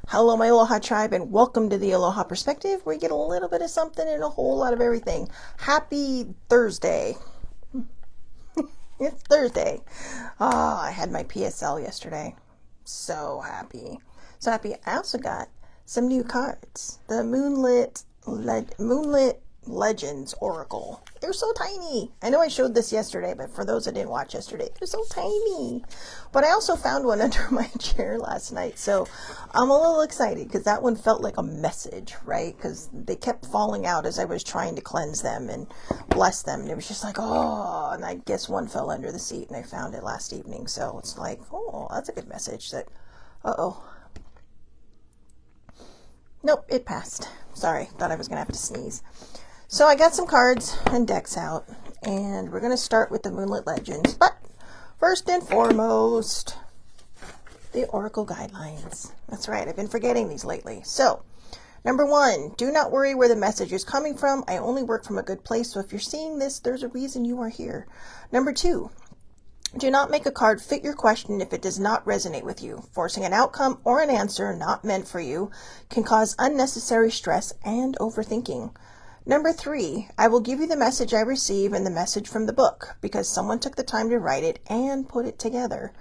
Hello, my Aloha tribe, and welcome to the Aloha Perspective, where you get a little bit of something and a whole lot of everything. Happy Thursday. It's Thursday. Oh, I had my PSL yesterday. So happy. So happy. I also got some new cards. The Moonlit Legends Oracle. They're so tiny. I know I showed this yesterday, but for those that didn't watch yesterday, they're so tiny. But I also found one under my chair last night, so I'm a little excited because that one felt like a message, right? Because they kept falling out as I was trying to cleanse them and bless them, and it was just like, oh, and I guess one fell under the seat, and I found it last evening, so it's like, oh, that's a good message that, uh-oh. Nope, it passed. Sorry, thought I was going to have to sneeze. So I got some cards and decks out, and we're going to start with the Moonlit Legends. But first and foremost, the Oracle Guidelines. That's right, I've been forgetting these lately. So, number 1, do not worry where the message is coming from. I only work from a good place, so if you're seeing this, there's a reason you are here. Number 2, do not make a card fit your question if it does not resonate with you. Forcing an outcome or an answer not meant for you can cause unnecessary stress and overthinking. Number 3, I will give you the message I receive and the message from the book because someone took the time to write it and put it together.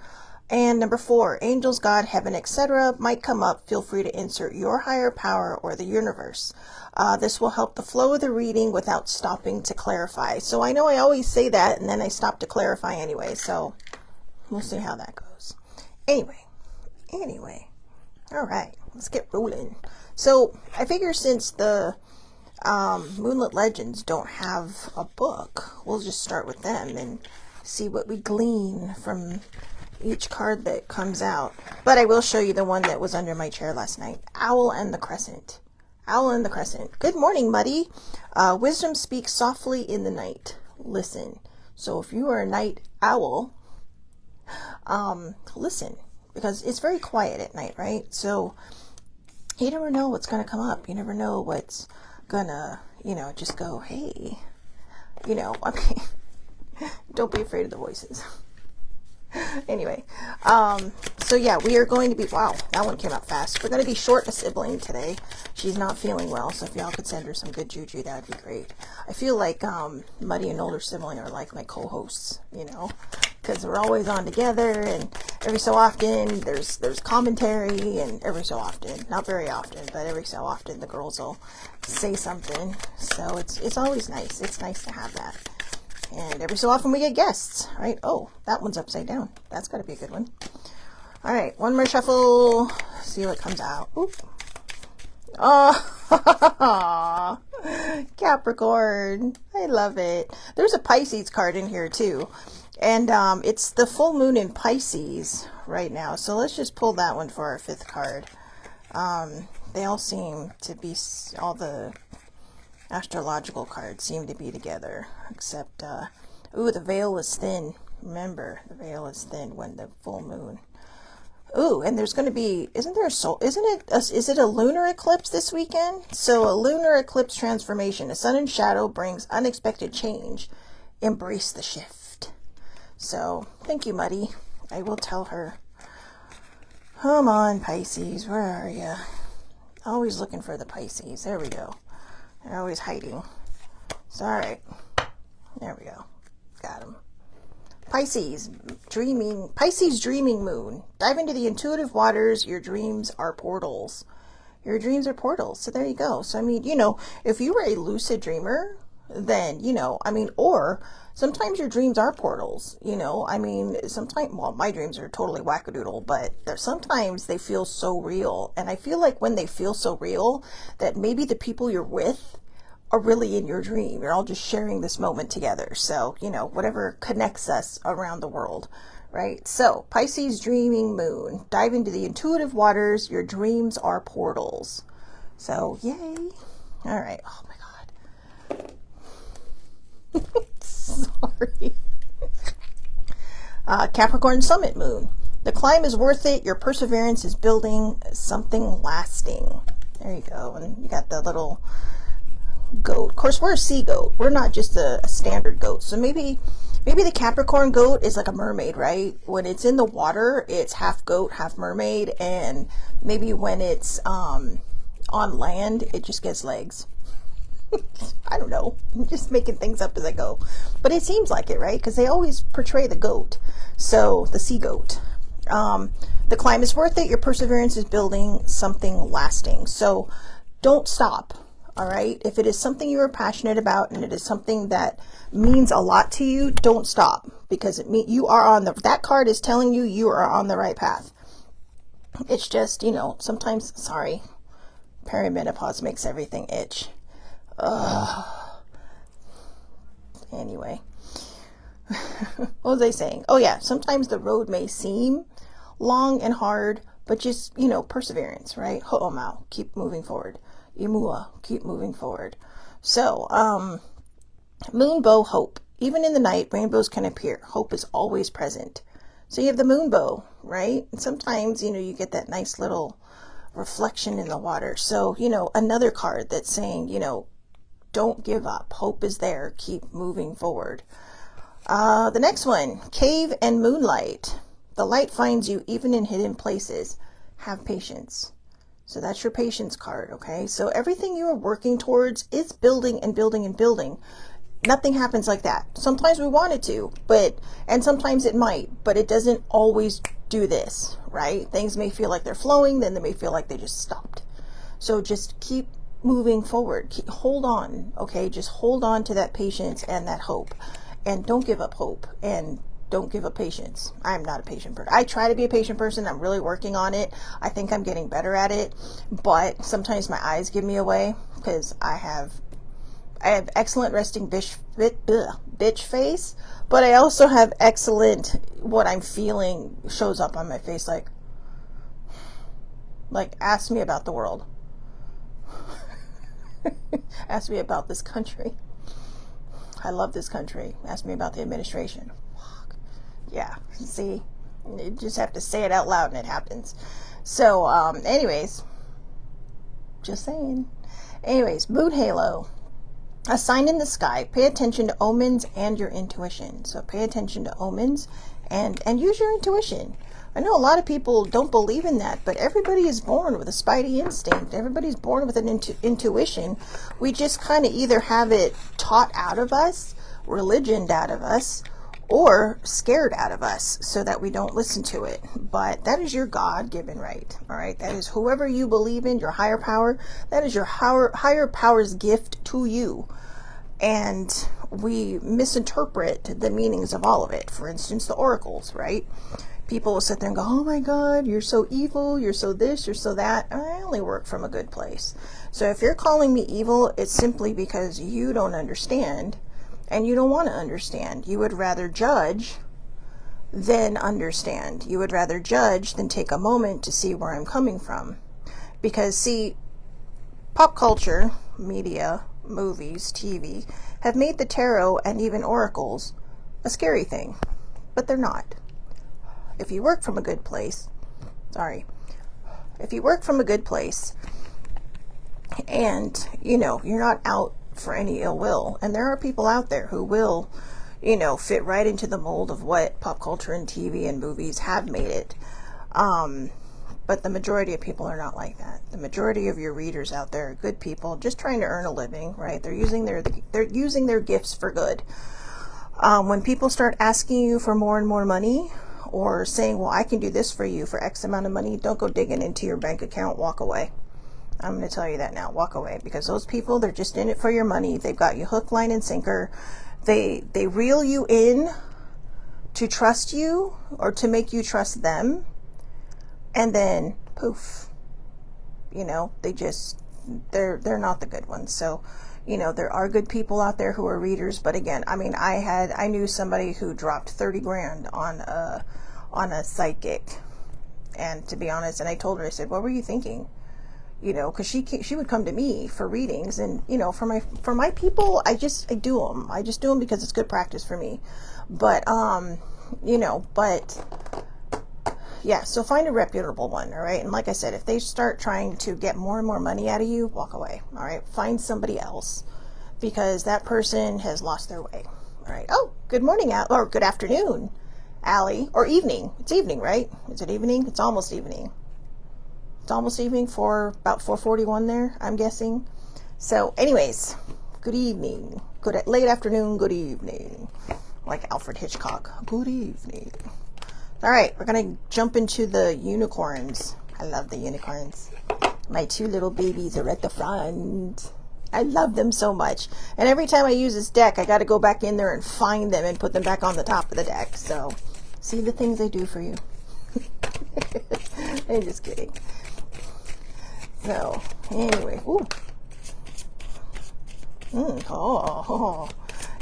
And number 4, angels, God, heaven, etc. might come up. Feel free to insert your higher power or the universe. This will help the flow of the reading without stopping to clarify. So I know I always say that and then I stop to clarify anyway. So we'll see how that goes. Anyway. All right, let's get rolling. So I figure since the Moonlit Legends don't have a book, we'll just start with them and see what we glean from each card that comes out. But I will show you the one that was under my chair last night. Owl and the Crescent. Owl and the Crescent. Good morning, Muddy. Wisdom speaks softly in the night. Listen. So if you are a night owl, listen, because it's very quiet at night, right? So you never know what's going to come up. You never know what's gonna, just go, hey, I mean, don't be afraid of the voices. Anyway, so yeah, we are going to be, wow, that one came up fast. We're going to be short a sibling today. She's not feeling well, so if y'all could send her some good juju, that would be great. I feel like Muddy and older sibling are like my co-hosts, because we're always on together, and every so often there's commentary, and every so often, not very often, but every so often the girls will say something. So it's always nice. It's nice to have that. And every so often we get guests, right? Oh, that one's upside down. That's got to be a good one. All right, one more shuffle. See what comes out. Oop. Oh, Capricorn. I love it. There's a Pisces card in here too. And it's the full moon in Pisces right now. So let's just pull that one for our 5th card. They all seem to be, all the astrological cards seem to be together, except, ooh, the veil is thin. Remember, the veil is thin when the full moon. Ooh, and there's going to be, is it a lunar eclipse this weekend? So a lunar eclipse transformation. A sun and shadow brings unexpected change. Embrace the shift. So, thank you, Muddy. I will tell her. Come on, Pisces, where are you? Always looking for the Pisces. There we go. They're always hiding. It's all right. There we go. Got him. Pisces dreaming moon. Dive into the intuitive waters. Your dreams are portals. Your dreams are portals. So there you go. So, I mean, if you were a lucid dreamer, then, or sometimes your dreams are portals, sometimes, well, my dreams are totally wackadoodle, but sometimes they feel so real. And I feel like when they feel so real that maybe the people you're with are really in your dream. You're all just sharing this moment together. So, whatever connects us around the world, right? So, Pisces dreaming moon. Dive into the intuitive waters. Your dreams are portals. So, yay. All right. Oh, my God. Sorry. Capricorn summit moon. The climb is worth it. Your perseverance is building something lasting. There you go. And you got the little goat. Of course, we're a sea goat. We're not just a standard goat. So maybe maybe the Capricorn goat is like a mermaid, right? When it's in the water, it's half goat, half mermaid. And maybe when it's on land, it just gets legs. I don't know. I'm just making things up as I go. But it seems like it, right? Because they always portray the goat. So, the sea goat. The climb is worth it. Your perseverance is building something lasting. So, don't stop. All right. If it is something you are passionate about and it is something that means a lot to you, don't stop, because it means you are on that card is telling you you are on the right path. It's just, sometimes, sorry, perimenopause makes everything itch. Anyway, what was I saying? Oh yeah. Sometimes the road may seem long and hard, but just, perseverance, right? Ho'omau, keep moving forward. Imua, keep moving forward. So, moon bow, hope. Even in the night, rainbows can appear. Hope is always present. So you have the moon bow, right? And sometimes, you get that nice little reflection in the water. So, another card that's saying, don't give up. Hope is there. Keep moving forward. The next one, cave and moonlight. The light finds you even in hidden places. Have patience. So that's your patience card, okay? So everything you are working towards is building and building and building. Nothing happens like that. Sometimes we want it to, and sometimes it might, but it doesn't always do this, right? Things may feel like they're flowing, then they may feel like they just stopped. So just keep moving forward. Hold on, okay? Just hold on to that patience and that hope. And don't give up hope, and don't give up patience. I'm not a patient person. I try to be a patient person. I'm really working on it. I think I'm getting better at it, but sometimes my eyes give me away because I have excellent resting bitch face, but I also have excellent, what I'm feeling shows up on my face, like ask me about the world. Ask me about this country. I love this country. Ask me about the administration. Yeah, see, you just have to say it out loud and it happens. So, anyways, just saying. Anyways, moon halo. A sign in the sky. Pay attention to omens and your intuition. So pay attention to omens and use your intuition. I know a lot of people don't believe in that, but everybody is born with a spidey instinct. Everybody's born with an intuition. We just kind of either have it taught out of us, religioned out of us, or scared out of us so that we don't listen to it. But that is your God-given right. All right. That is whoever you believe in, your higher power. That is your higher power's gift to you. And we misinterpret the meanings of all of it. For instance, the oracles, right? People will sit there and go, oh my God, you're so evil. You're so this, you're so that. I only work from a good place. So if you're calling me evil, it's simply because you don't understand. And you don't want to understand. You would rather judge than understand. You would rather judge than take a moment to see where I'm coming from. Because, see, pop culture, media, movies, TV, have made the tarot and even oracles a scary thing. But they're not. If you work from a good place, if you work from a good place and, you're not out for any ill will, and there are people out there who will fit right into the mold of what pop culture and TV and movies have made it, but the majority of people are not like that. The majority of your readers out there are good people just trying to earn a living, right? They're using their gifts for good. When people start asking you for more and more money, or saying, well, I can do this for you for X amount of money, don't go digging into your bank account. Walk away. I'm going to tell you that now. Walk away, because those people, they're just in it for your money. They've got you hook, line, and sinker. They reel you in to trust you or to make you trust them. And then poof, they're not the good ones. So, there are good people out there who are readers. But again, I knew somebody who dropped 30 grand on a psychic. And to be honest, and I told her, I said, what were you thinking? Because she would come to me for readings, and for my people, I do them. I just do them because it's good practice for me. But yeah. So find a reputable one, all right. And like I said, if they start trying to get more and more money out of you, walk away. All right, find somebody else, because that person has lost their way. All right. Oh, Good morning, or good afternoon, Allie, or evening. It's evening, right? Is it evening? It's almost evening. It's almost evening for about 4:41 there, I'm guessing. So, anyways, good evening. Good late afternoon, good evening. Like Alfred Hitchcock. Good evening. All right, we're going to jump into the unicorns. I love the unicorns. My two little babies are at the front. I love them so much. And every time I use this deck, I got to go back in there and find them and put them back on the top of the deck. So, see the things I do for you. I'm just kidding. So, anyway. Ooh.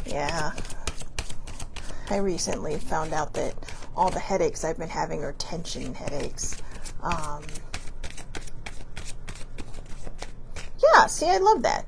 Yeah. I recently found out that all the headaches I've been having are tension headaches. Yeah, see, I love that.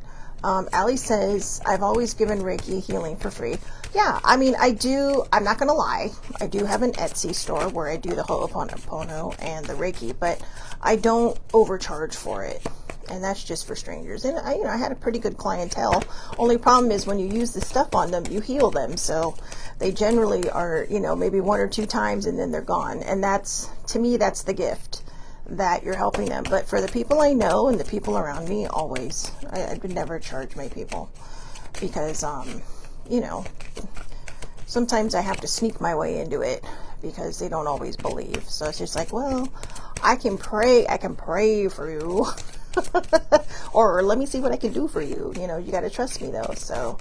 Allie says, I've always given Reiki healing for free. Yeah, I mean, I do, I'm not going to lie. I do have an Etsy store where I do the Ho'oponopono and the Reiki, but I don't overcharge for it. And that's just for strangers. And I had a pretty good clientele. Only problem is when you use the stuff on them, you heal them. So they generally are, maybe 1 or 2 times and then they're gone. And that's, to me, that's the gift, that you're helping them. But for the people I know and the people around me, always, I would never charge my people because, sometimes I have to sneak my way into it because they don't always believe. So it's just like, well, I can pray for you. Or let me see what I can do for you. You got to trust me though. So,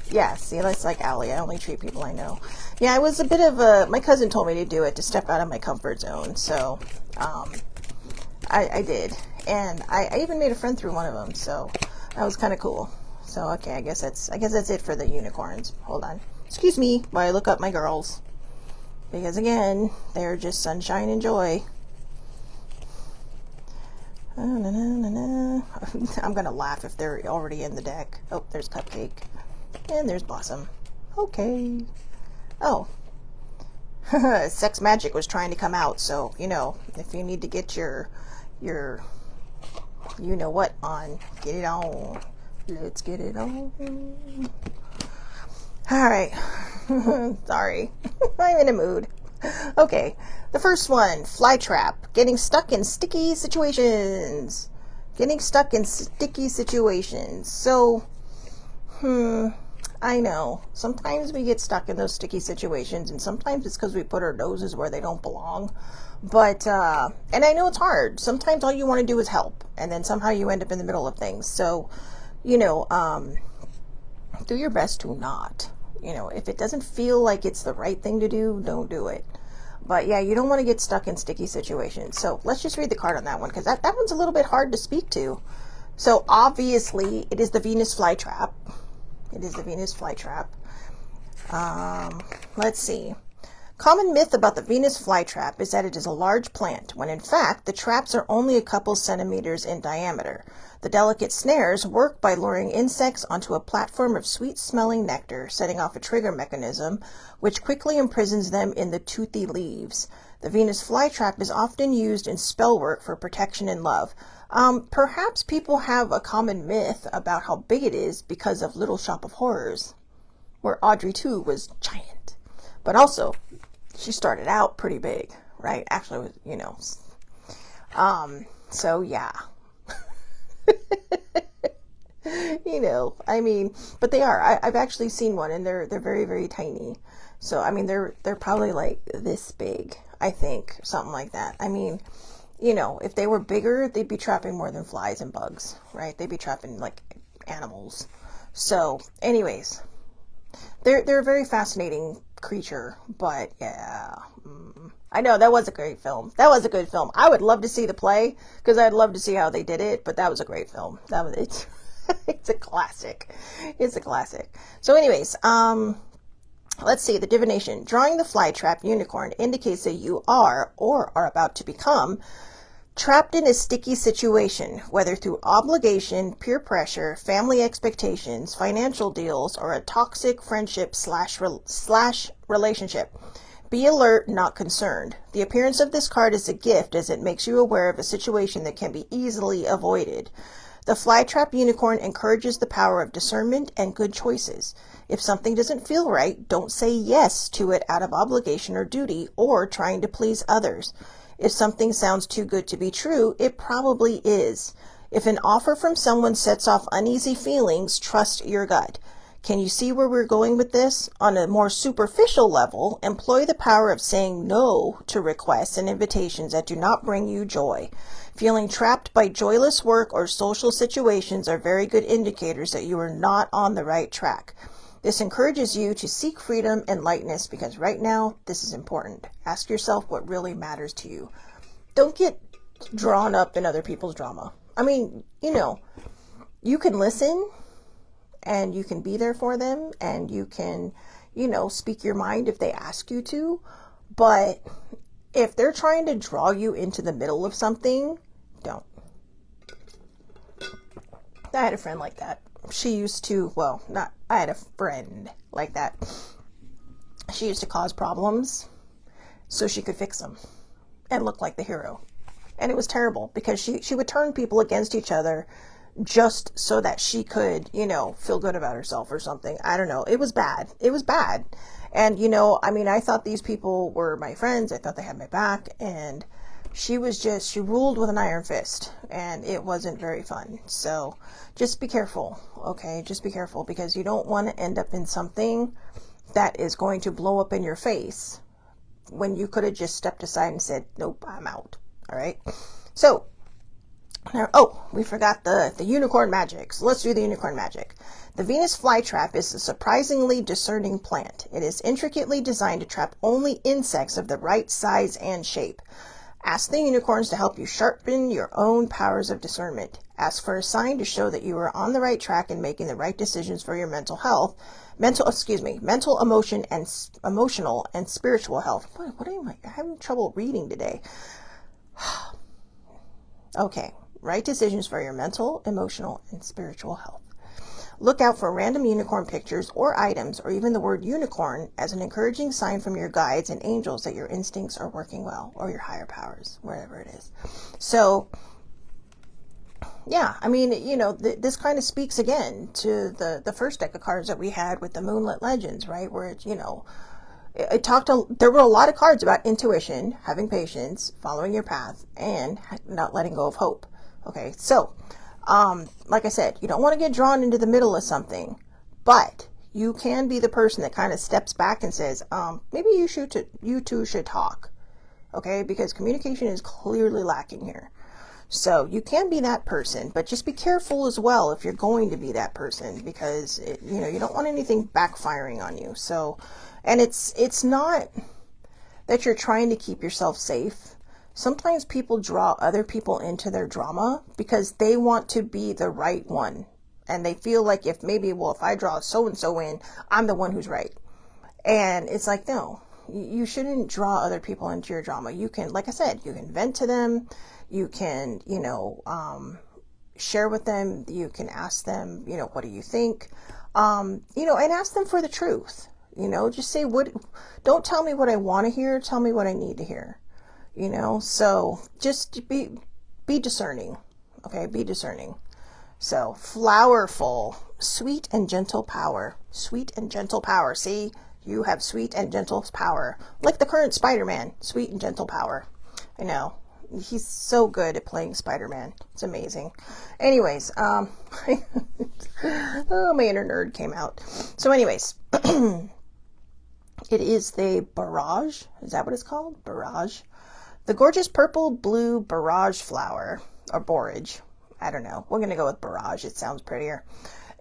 yeah, see, that's like Allie. I only treat people I know. Yeah, it was a bit of my cousin told me to do it, to step out of my comfort zone. So, I did. And I even made a friend through one of them. So that was kind of cool. So, okay, I guess that's it for the unicorns. Hold on. Excuse me while I look up my girls. Because again, they're just sunshine and joy. I'm going to laugh if they're already in the deck. Oh, there's Cupcake. And there's Blossom. Okay. Oh. Sex Magic was trying to come out, so, if you need to get your you-know-what on, get it on. Let's get it on. All right. Sorry. I'm in a mood. Okay. The first one, fly trap. Getting stuck in sticky situations. So, I know. Sometimes we get stuck in those sticky situations, and sometimes it's because we put our noses where they don't belong. But, and I know it's hard. Sometimes all you want to do is help, and then somehow you end up in the middle of things. So, do your best to not. If it doesn't feel like it's the right thing to do, don't do it. But yeah, you don't want to get stuck in sticky situations. So let's just read the card on that one, because that one's a little bit hard to speak to. So obviously, it is the Venus flytrap. Let's see. Common myth about the Venus flytrap is that it is a large plant, when in fact, the traps are only a couple centimeters in diameter. The delicate snares work by luring insects onto a platform of sweet-smelling nectar, setting off a trigger mechanism, which quickly imprisons them in the toothy leaves. The Venus flytrap is often used in spell work for protection and love. Perhaps people have a common myth about how big it is because of Little Shop of Horrors, where Audrey too was giant. But also, she started out pretty big, right? Actually, so yeah. But they are. I've actually seen one, and they're very, very tiny. So, they're probably like this big, I think, something like that. If they were bigger, they'd be trapping more than flies and bugs, right? They'd be trapping like animals. So, anyways, they're a very fascinating creature, but yeah. I know, that was a great film. That was a good film. I would love to see the play, because I'd love to see how they did it, but that was a great film. It's a classic. It's a classic. So anyways, let's see, the divination. Drawing the flytrap unicorn indicates that you are, or are about to become, trapped in a sticky situation, whether through obligation, peer pressure, family expectations, financial deals, or a toxic friendship slash relationship. Be alert, not concerned. The appearance of this card is a gift, as it makes you aware of a situation that can be easily avoided. The fly-trap unicorn encourages the power of discernment and good choices. If something doesn't feel right, don't say yes to it out of obligation or duty or trying to please others. If something sounds too good to be true, it probably is. If an offer from someone sets off uneasy feelings, trust your gut. Can you see where we're going with this? On a more superficial level, employ the power of saying no to requests and invitations that do not bring you joy. Feeling trapped by joyless work or social situations are very good indicators that you are not on the right track. This encourages you to seek freedom and lightness because right now, this is important. Ask yourself what really matters to you. Don't get drawn up in other people's drama. I mean, you can listen and you can be there for them and you can, speak your mind if they ask you to. But if they're trying to draw you into the middle of something, don't. I had a friend like that. She used to, I had a friend like that. She used to cause problems so she could fix them and look like the hero. And it was terrible because she would turn people against each other just so that she could, feel good about herself or something. I don't know. It was bad. It was bad. And, I thought these people were my friends. I thought they had my back. And she ruled with an iron fist. And it wasn't very fun. So just be careful. Okay? Just be careful because you don't want to end up in something that is going to blow up in your face when you could have just stepped aside and said, nope, I'm out. All right. So, we forgot the unicorn magic. So let's do the unicorn magic. The Venus flytrap is a surprisingly discerning plant. It is intricately designed to trap only insects of the right size and shape. Ask the unicorns to help you sharpen your own powers of discernment. Ask for a sign to show that you are on the right track and making the right decisions for your mental, emotional, and spiritual health. What am I having trouble reading today? Okay, right decisions for your mental, emotional, and spiritual health. Look out for random unicorn pictures or items or even the word unicorn as an encouraging sign from your guides and angels that your instincts are working well, or your higher powers, wherever it is. So, yeah, this kind of speaks again to the first deck of cards that we had with the Moonlit Legends, right? Where it's, there were a lot of cards about intuition, having patience, following your path, and not letting go of hope. Okay, so, like I said, you don't want to get drawn into the middle of something, but you can be the person that kind of steps back and says, maybe you two should talk. Okay, because communication is clearly lacking here. So you can be that person, but just be careful as well if you're going to be that person, because you don't want anything backfiring on you. So, and it's not that you're trying to keep yourself safe. Sometimes people draw other people into their drama because they want to be the right one. And they feel like if I draw so-and-so in, I'm the one who's right. And it's like, no, you shouldn't draw other people into your drama. You can, like I said, you can vent to them. You can, share with them. You can ask them, what do you think? And ask them for the truth. Just say, don't tell me what I want to hear. Tell me what I need to hear. So just be discerning. Okay. Be discerning. So flowerful, sweet and gentle power, sweet and gentle power. See, you have sweet and gentle power, like the current Spider-Man, sweet and gentle power. I know. He's so good at playing Spider-Man. It's amazing. Anyways, my inner nerd came out. So anyways, it is the barrage. Is that what it's called? Barrage. The gorgeous purple blue barrage flower, or borage. I don't know. We're going to go with barrage. It sounds prettier.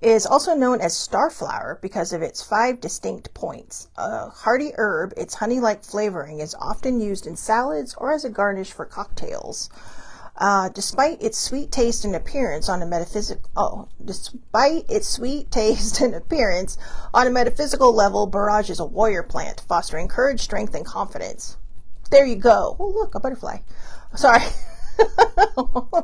Is also known as starflower because of its 5 distinct points. A hardy herb, its honey-like flavoring is often used in salads or as a garnish for cocktails. Despite its sweet taste and appearance on a metaphysical level, barrage is a warrior plant, fostering courage, strength, and confidence. There you go. Oh, look, a butterfly. Sorry.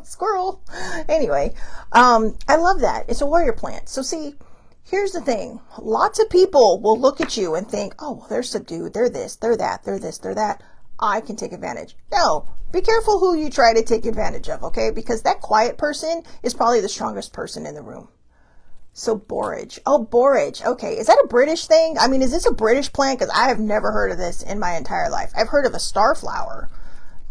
Squirrel. Anyway, I love that. It's a warrior plant. So see, here's the thing. Lots of people will look at you and think, oh, well, they're subdued. They're this, they're that, they're this, they're that. I can take advantage. No, be careful who you try to take advantage of, okay? Because that quiet person is probably the strongest person in the room. So borage. Oh, borage. Okay. Is that a British thing? I mean, is this a British plant? Because I have never heard of this in my entire life. I've heard of a starflower,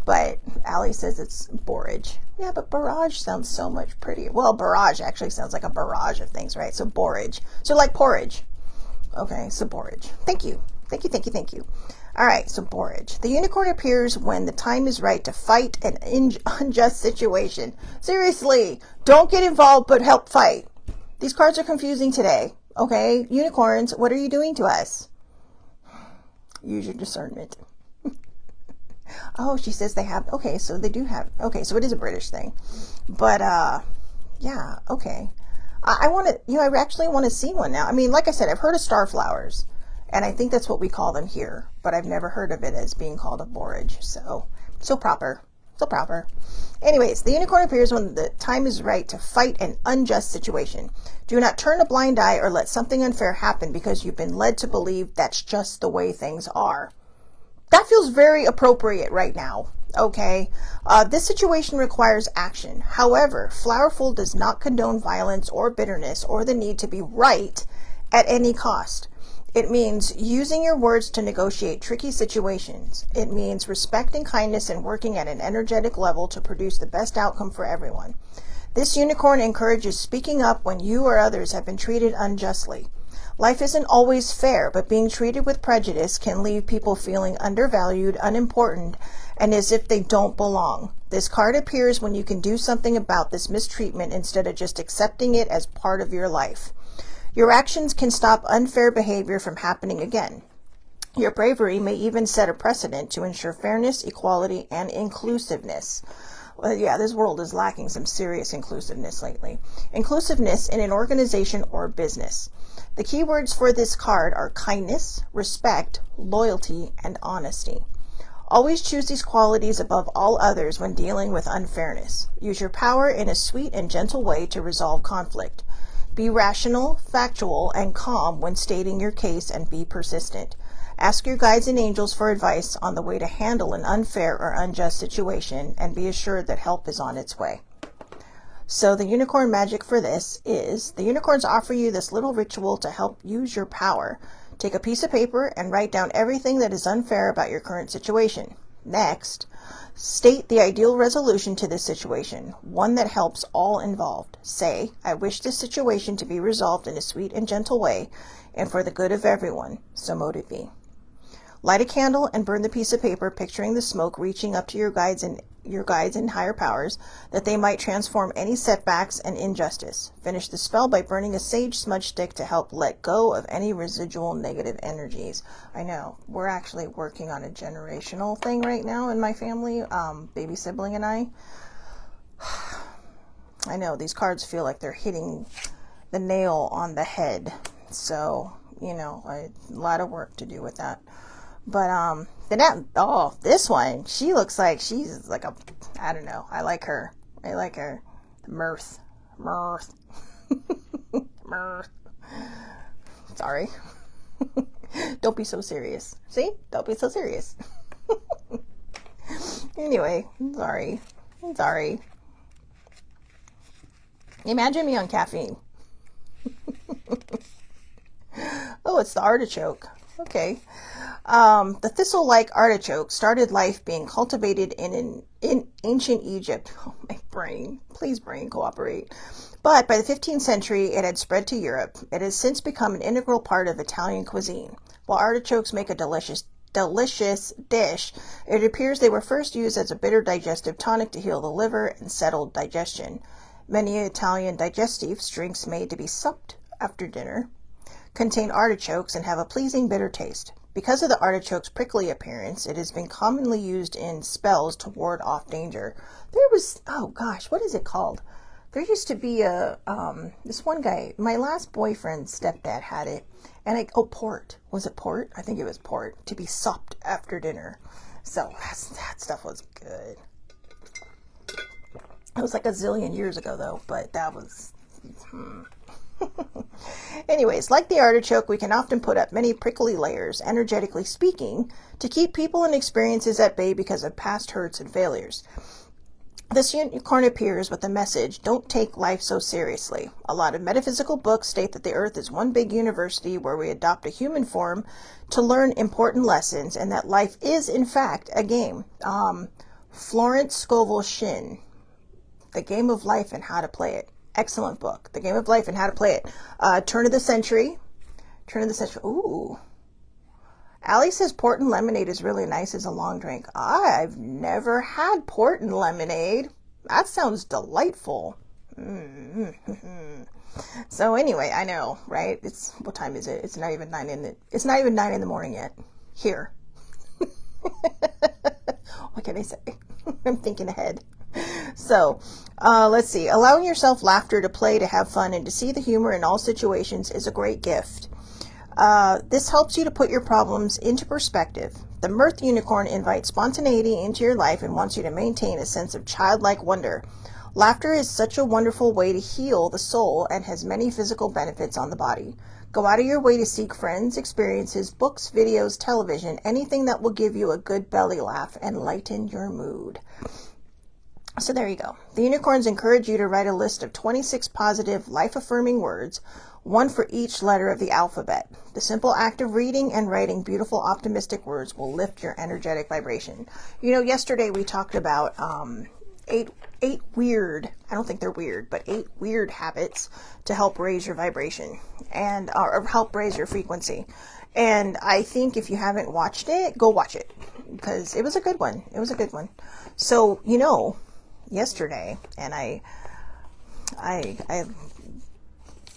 but Allie says it's borage. Yeah, but barrage sounds so much prettier. Well, barrage actually sounds like a barrage of things, right? So borage. So like porridge. Okay, so borage. Thank you. Thank you, thank you, thank you. All right, so borage. The unicorn appears when the time is right to fight an unjust situation. Seriously, don't get involved, but help fight. These cards are confusing today. Okay, unicorns, what are you doing to us? Use your discernment. Oh, she says they have, okay, so they do have, okay, so it is a British thing. But, yeah, okay. I want to, you know, I actually want to see one now. I mean, like I said, I've heard of starflowers, and I think that's what we call them here, but I've never heard of it as being called a borage. So proper. So proper. Anyways, the unicorn appears when the time is right to fight an unjust situation. Do not turn a blind eye or let something unfair happen because you've been led to believe that's just the way things are. That feels very appropriate right now. Okay. This situation requires action. However, Flowerful does not condone violence or bitterness or the need to be right at any cost. It means using your words to negotiate tricky situations. It means respecting kindness and working at an energetic level to produce the best outcome for everyone. This unicorn encourages speaking up when you or others have been treated unjustly. Life isn't always fair, but being treated with prejudice can leave people feeling undervalued, unimportant, and as if they don't belong. This card appears when you can do something about this mistreatment instead of just accepting it as part of your life. Your actions can stop unfair behavior from happening again. Your bravery may even set a precedent to ensure fairness, equality, and inclusiveness. Well, yeah, this world is lacking some serious inclusiveness lately. Inclusiveness in an organization or business. The keywords for this card are kindness, respect, loyalty, and honesty. Always choose these qualities above all others when dealing with unfairness. Use your power in a sweet and gentle way to resolve conflict. Be rational, factual, and calm when stating your case and be persistent. Ask your guides and angels for advice on the way to handle an unfair or unjust situation and be assured that help is on its way. So the unicorn magic for this is the unicorns offer you this little ritual to help use your power. Take a piece of paper and write down everything that is unfair about your current situation. Next, state the ideal resolution to this situation, one that helps all involved. Say, I wish this situation to be resolved in a sweet and gentle way and for the good of everyone, so mote it be. Light a candle and burn the piece of paper, picturing the smoke reaching up to your guides and higher powers, that they might transform any setbacks and injustice. Finish the spell by burning a sage smudge stick to help let go of any residual negative energies. I know, we're actually working on a generational thing right now in my family, baby sibling and I. I know, these cards feel like they're hitting the nail on the head. So, you know, a lot of work to do with that. But, this one, she looks like she's like I don't know. I like her. Mirth. Mirth. Sorry. Don't be so serious. See? Don't be so serious. Anyway, sorry. Imagine me on caffeine. Oh, it's the artichoke. Okay. The thistle-like artichoke started life being cultivated in ancient Egypt. Oh, my brain. Please, brain, cooperate. But by the 15th century, it had spread to Europe. It has since become an integral part of Italian cuisine. While artichokes make a delicious dish, it appears they were first used as a bitter digestive tonic to heal the liver and settle digestion. Many Italian digestives, drinks made to be supped after dinner, contain artichokes and have a pleasing bitter taste. Because of the artichoke's prickly appearance, it has been commonly used in spells to ward off danger. There was, oh gosh, what is it called? There used to be this one guy, my last boyfriend's stepdad had it, and port. Was it port? I think it was port, to be supped after dinner. So that stuff was good. It was like a zillion years ago though, but that was, Anyways, like the artichoke, we can often put up many prickly layers, energetically speaking, to keep people and experiences at bay because of past hurts and failures. This unicorn appears with the message, don't take life so seriously. A lot of metaphysical books state that the earth is one big university where we adopt a human form to learn important lessons, and that life is, in fact, a game. Florence Scovel Shinn, The Game of Life and How to Play It. Excellent book. The Game of Life and How to Play It. Turn of the Century. Ooh. Allie says port and lemonade is really nice as a long drink. I've never had port and lemonade. That sounds delightful. So anyway, I know, right? What time is it? It's not even 9 in the morning yet. Here. What can I say? I'm thinking ahead. So, let's see. Allowing yourself laughter, to play, to have fun, and to see the humor in all situations is a great gift. This helps you to put your problems into perspective. The Mirth Unicorn invites spontaneity into your life and wants you to maintain a sense of childlike wonder. Laughter is such a wonderful way to heal the soul and has many physical benefits on the body. Go out of your way to seek friends, experiences, books, videos, television, anything that will give you a good belly laugh and lighten your mood. So there you go. The unicorns encourage you to write a list of 26 positive, life-affirming words, one for each letter of the alphabet. The simple act of reading and writing beautiful, optimistic words will lift your energetic vibration. You know, yesterday we talked about eight weird, I don't think they're weird, but 8 weird habits to help raise your vibration and or help raise your frequency. And I think if you haven't watched it, go watch it, because it was a good one. It was a good one. So, you know, yesterday, and I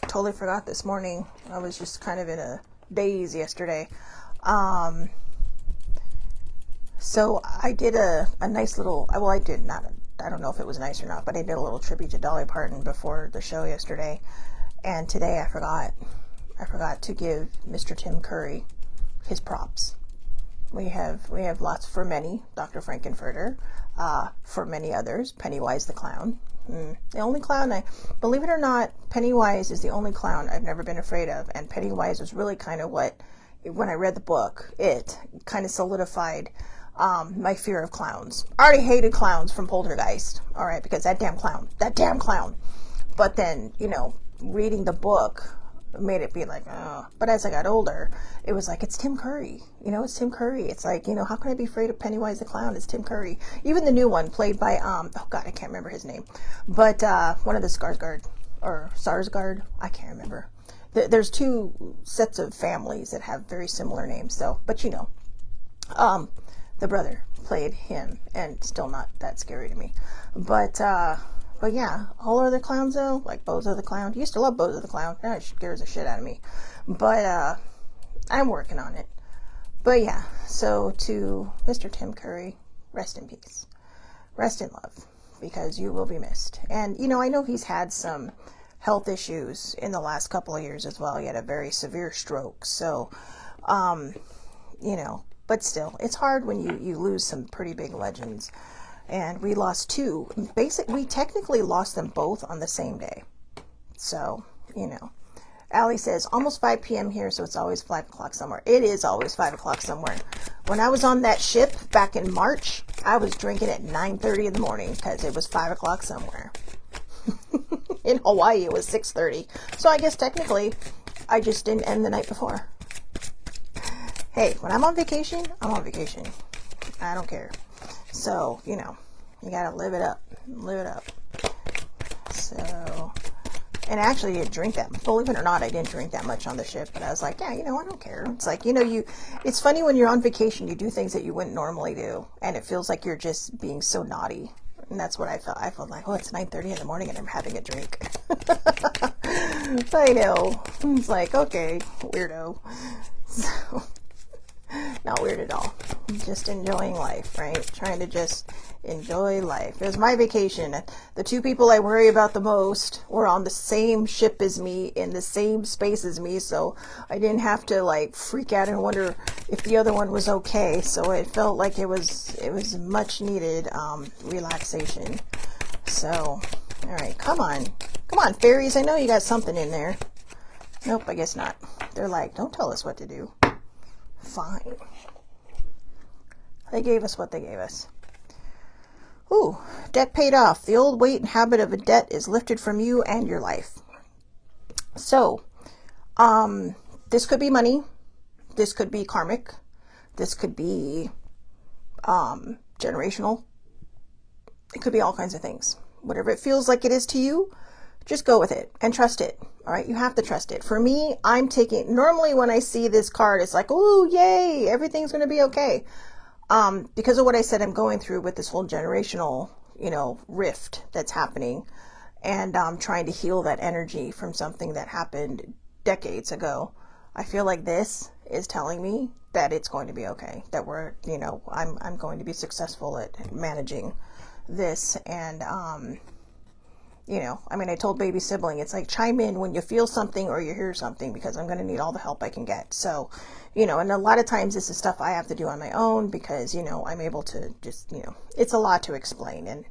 totally forgot this morning. I was just kind of in a daze yesterday. So I did a nice little, well, I did not, I don't know if it was nice or not, but I did a little tribute to Dolly Parton before the show yesterday. And today I forgot to give Mr. Tim Curry his props. We have lots, for many, Dr. Frankenfurter, for many others, Pennywise the Clown. The only clown believe it or not, Pennywise is the only clown I've never been afraid of. And Pennywise was really kind of what, when I read the book, it kind of solidified my fear of clowns. I already hated clowns from Poltergeist, all right, because that damn clown. But then, you know, reading the book made it be like, oh. But as I got older, it was like, it's Tim Curry. You know, it's Tim Curry. It's like, you know, how can I be afraid of Pennywise the Clown? It's Tim Curry. Even the new one, played by, oh God, I can't remember his name. But one of the Skarsgård, or Sarsgaard, I can't remember. There's 2 sets of families that have very similar names, so, but you know. The brother played him, and still not that scary to me. But yeah, all other clowns though, like Bozo the Clown. Used to love Bozo the Clown. Now it scares the shit out of me. But I'm working on it. But yeah, so to Mr. Tim Curry, rest in peace. Rest in love, because you will be missed. And, you know, I know he's had some health issues in the last couple of years as well. He had a very severe stroke. So, you know, but still, it's hard when you lose some pretty big legends. And we lost 2. We technically lost them both on the same day. So, you know. Allie says, almost 5 p.m. here, so it's always 5 o'clock somewhere. It is always 5 o'clock somewhere. When I was on that ship back in March, I was drinking at 9:30 in the morning because it was 5 o'clock somewhere. In Hawaii, it was 6:30. So I guess technically, I just didn't end the night before. Hey, when I'm on vacation, I'm on vacation. I don't care. So, you know, you gotta live it up. Live it up. So, and actually I didn't drink that. Believe it or not, I didn't drink that much on the ship, but I was like, yeah, you know, I don't care. It's like, you know, it's funny when you're on vacation, you do things that you wouldn't normally do, and it feels like you're just being so naughty. And that's what I felt. I felt like, oh, it's 9:30 in the morning and I'm having a drink. I know. It's like, okay, weirdo. So, not weird at all. Just enjoying life, right? Trying to just enjoy life. It was my vacation. The 2 people I worry about the most were on the same ship as me, in the same space as me, so I didn't have to like freak out and wonder if the other one was okay. So it felt like it was much needed relaxation. So, all right, come on, fairies. I know you got something in there. Nope, I guess not. They're like, don't tell us what to do. Fine. They gave us what they gave us. Ooh, debt paid off. The old weight and habit of a debt is lifted from you and your life. So, this could be money. This could be karmic. This could be generational. It could be all kinds of things. Whatever it feels like it is to you, just go with it and trust it. All right, you have to trust it. For me, normally when I see this card, it's like, oh, yay, everything's going to be okay. Because of what I said I'm going through with this whole generational, rift that's happening, and trying to heal that energy from something that happened decades ago. I feel like this is telling me that it's going to be okay, that I'm going to be successful at managing this. And, I told baby sibling, it's like, chime in when you feel something or you hear something, because I'm going to need all the help I can get. So, and a lot of times this is stuff I have to do on my own because, I'm able to just, it's a lot to explain, and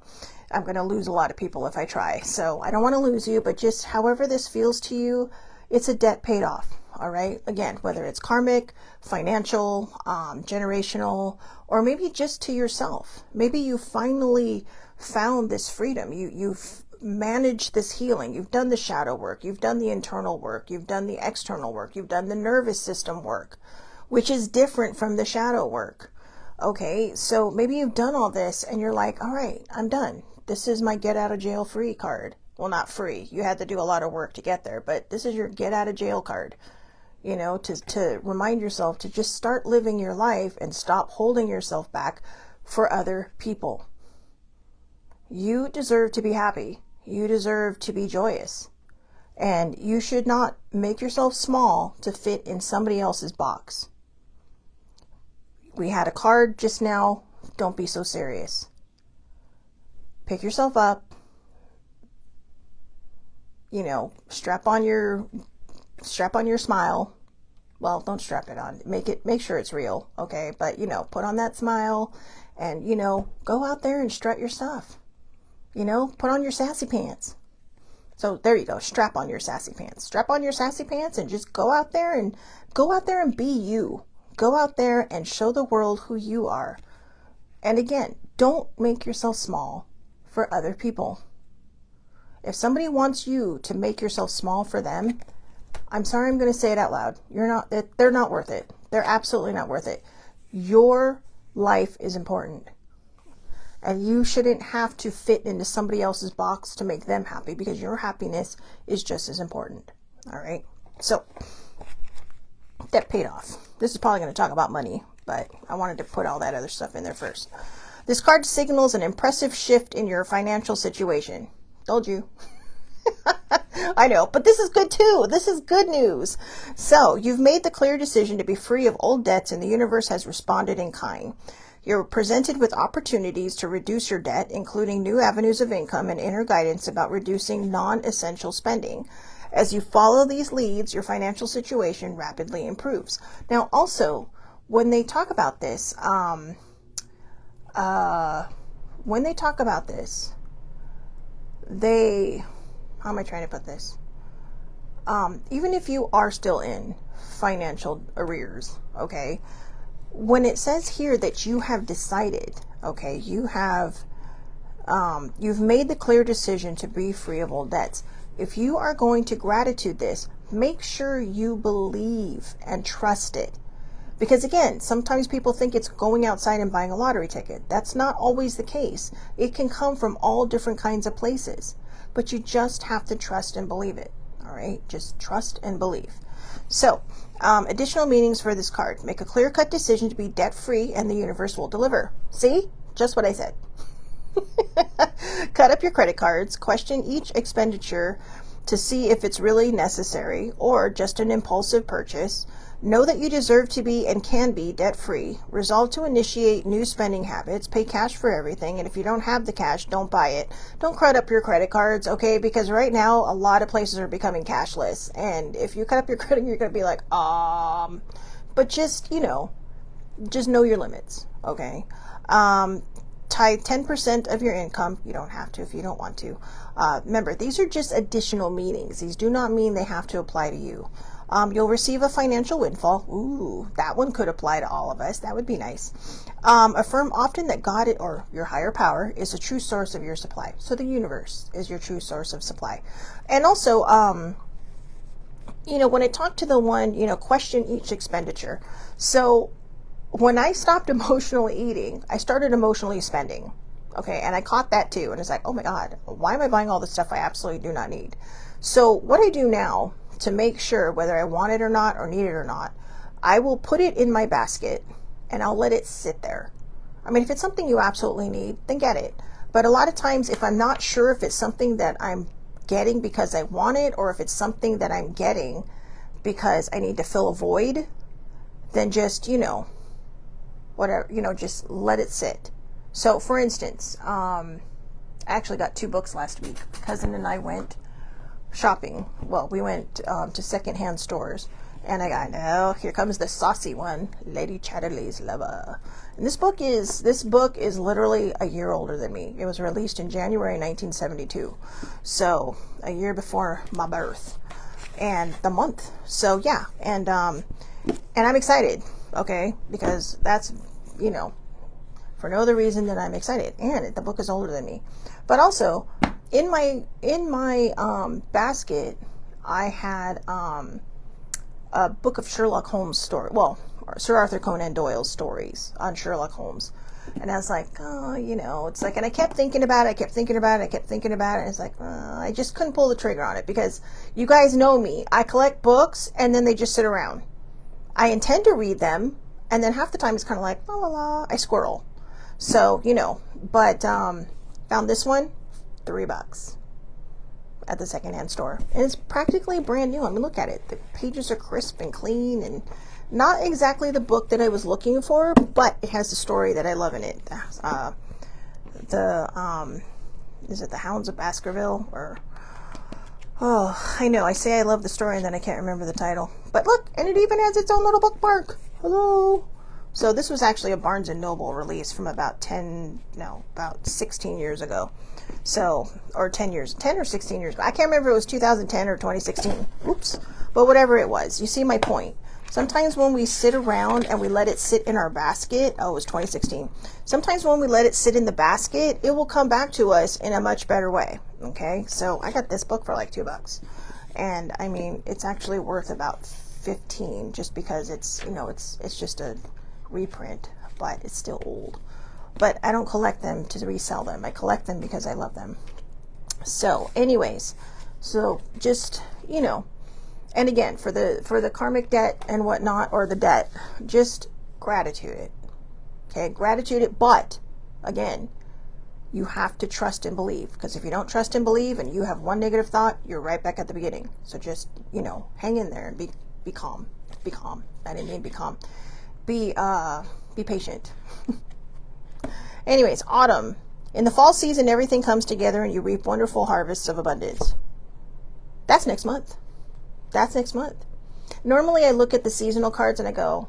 I'm going to lose a lot of people if I try. So I don't want to lose you, but just however this feels to you, it's a debt paid off. All right. Again, whether it's karmic, financial, generational, or maybe just to yourself. Maybe you finally found this freedom. You've managed this healing. You've done the shadow work. You've done the internal work. You've done the external work. You've done the nervous system work, which is different from the shadow work. Okay. So maybe you've done all this and you're like, all right, I'm done. This is my get out of jail free card. Well, not free. You had to do a lot of work to get there, but this is your get out of jail card. To remind yourself to just start living your life and stop holding yourself back for other people. You deserve to be happy. You deserve to be joyous. And you should not make yourself small to fit in somebody else's box. We had a card just now. Don't be so serious. Pick yourself up. Strap on your smile. Well, don't strap it on. Make sure it's real. Okay. But, put on that smile and, go out there and strut your stuff. Put on your sassy pants. So there you go. Strap on your sassy pants. Strap on your sassy pants and just go out there and be you. Go out there and show the world who you are. And again, don't make yourself small for other people. If somebody wants you to make yourself small for them, I'm sorry, I'm going to say it out loud. They're not worth it. They're absolutely not worth it. Your life is important. And you shouldn't have to fit into somebody else's box to make them happy, because your happiness is just as important. All right. So that paid off. This is probably going to talk about money, but I wanted to put all that other stuff in there first. This card signals an impressive shift in your financial situation. Told you. I know, but this is good too. This is good news. So you've made the clear decision to be free of old debts, and the universe has responded in kind. You're presented with opportunities to reduce your debt, including new avenues of income and inner guidance about reducing non-essential spending. As you follow these leads, your financial situation rapidly improves. Now, also, when they talk about this, how am I trying to put this? Even if you are still in financial arrears, okay, when it says here that you have decided, okay, you've made the clear decision to be free of old debts. If you are going to gratitude this, make sure you believe and trust it. Because again, sometimes people think it's going outside and buying a lottery ticket. That's not always the case. It can come from all different kinds of places, but you just have to trust and believe it. All right. Just trust and believe. So, additional meanings for this card: make a clear-cut decision to be debt-free and the universe will deliver. See? Just what I said. Cut up your credit cards, question each expenditure to see if it's really necessary or just an impulsive purchase. Know that you deserve to be and can be debt-free. Resolve to initiate new spending habits. Pay cash for everything. And if you don't have the cash, don't buy it. Don't cut up your credit cards, okay? Because right now, a lot of places are becoming cashless. And if you cut up your credit, you're going to be like, but just know your limits, okay? tithe 10% of your income. You don't have to if you don't want to. Remember, these are just additional meanings. These do not mean they have to apply to you. You'll receive a financial windfall. Ooh, that one could apply to all of us. That would be nice. Affirm often that God or your higher power is a true source of your supply. So the universe is your true source of supply. And also, when I talk to the one, question each expenditure. So when I stopped emotionally eating, I started emotionally spending. Okay. And I caught that too. And it's like, oh my God, why am I buying all this stuff I absolutely do not need? So what I do now to make sure whether I want it or not, or need it or not, I will put it in my basket and I'll let it sit there. I mean, if it's something you absolutely need, then get it. But a lot of times, if I'm not sure if it's something that I'm getting because I want it, or if it's something that I'm getting because I need to fill a void, then just, whatever, just let it sit. So for instance, I actually got 2 books last week. Cousin and I went shopping. Well, we went to secondhand stores, and I got, oh, here comes the saucy one, Lady Chatterley's Lover. And this book is literally a year older than me. It was released in January 1972, so a year before my birth and the month. So yeah, and I'm excited, okay, because that's for no other reason than I'm excited, and the book is older than me. But also, in my basket, I had a book of Sherlock Holmes story. Well, Sir Arthur Conan Doyle's stories on Sherlock Holmes. And I was like, oh, it's like, and I kept thinking about it. And it's like, I just couldn't pull the trigger on it because you guys know me. I collect books and then they just sit around. I intend to read them, and then half the time it's kind of like, la la la, I squirrel. So, but found this one, $3 at the secondhand store. And it's practically brand new. I mean, look at it. The pages are crisp and clean, and not exactly the book that I was looking for, but it has the story that I love in it. Is it The Hounds of Baskerville? Or, oh, I know. I say I love the story and then I can't remember the title. But look, and it even has its own little bookmark. Hello. So this was actually a Barnes & Noble release from about 16 years ago. So, or 10 or 16 years ago. I can't remember if it was 2010 or 2016. Oops. But whatever it was, you see my point. Sometimes when we sit around and we let it sit in our basket, it was 2016. Sometimes when we let it sit in the basket, it will come back to us in a much better way. Okay. So I got this book for like $2. And I mean, it's actually worth about 15 just because it's, it's just a reprint, but it's still old. But I don't collect them to resell them. I collect them because I love them. So anyways, so just, and again, for the karmic debt and whatnot, or the debt, just gratitude it. Okay, gratitude it. But again, you have to trust and believe, because if you don't trust and believe and you have one negative thought, you're right back at the beginning. So just, hang in there and be calm. Be calm. I didn't mean be calm. Be patient. Anyways, autumn. In the fall season, everything comes together and you reap wonderful harvests of abundance. That's next month. Normally I look at the seasonal cards and I go,